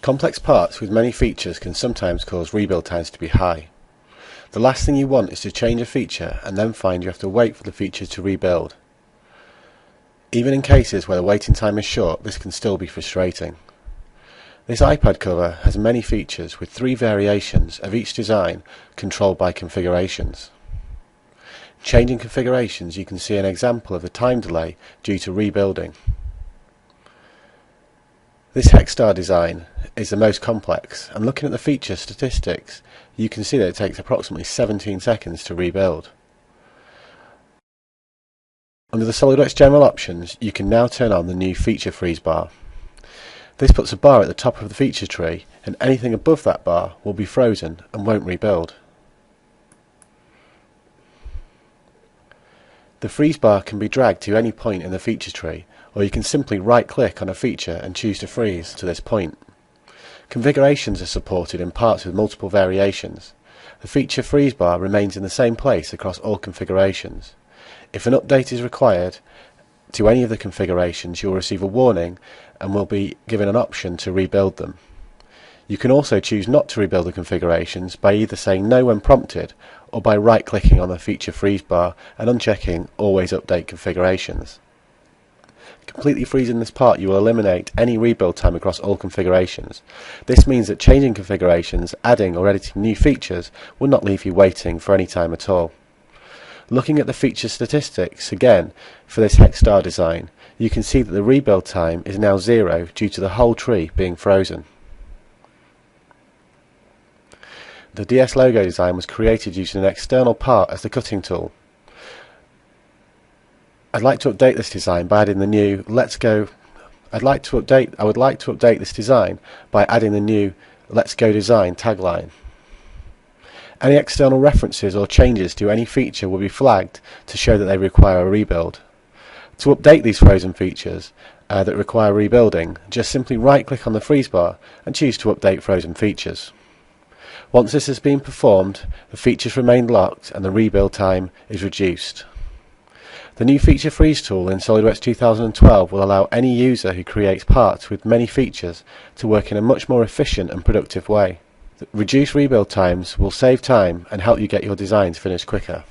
Complex parts with many features can sometimes cause rebuild times to be high. The last thing you want is to change a feature and then find you have to wait for the feature to rebuild. Even in cases where the waiting time is short, this can still be frustrating. This iPad cover has many features with 3 variations of each design controlled by configurations. Changing configurations, you can see an example of the time delay due to rebuilding. This Hexstar design is the most complex, and looking at the feature statistics, you can see that it takes approximately 17 seconds to rebuild. Under the SolidWorks General options, you can now turn on the new Feature Freeze bar. This puts a bar at the top of the feature tree, and anything above that bar will be frozen and won't rebuild. The freeze bar can be dragged to any point in the feature tree, or you can simply right-click on a feature and choose to freeze to this point. Configurations are supported in parts with multiple variations. The feature freeze bar remains in the same place across all configurations. If an update is required to any of the configurations, you will receive a warning and will be given an option to rebuild them. You can also choose not to rebuild the configurations by either saying no when prompted or by right-clicking on the feature freeze bar and unchecking Always Update Configurations. Completely freezing this part, you will eliminate any rebuild time across all configurations. This means that changing configurations, adding or editing new features will not leave you waiting for any time at all. Looking at the feature statistics again for this Hexstar design, you can see that the rebuild time is now 0 due to the whole tree being frozen. The DS logo design was created using an external part as the cutting tool. I'd like to update this design by adding the new I would like to update this design by adding the new Let's Go Design tagline. Any external references or changes to any feature will be flagged to show that they require a rebuild. To update these frozen features that require rebuilding, just simply right-click on the freeze bar and choose to update frozen features. Once this has been performed, the features remain locked and the rebuild time is reduced. The new Feature Freeze tool in SolidWorks 2012 will allow any user who creates parts with many features to work in a much more efficient and productive way. Reduced rebuild times will save time and help you get your designs finished quicker.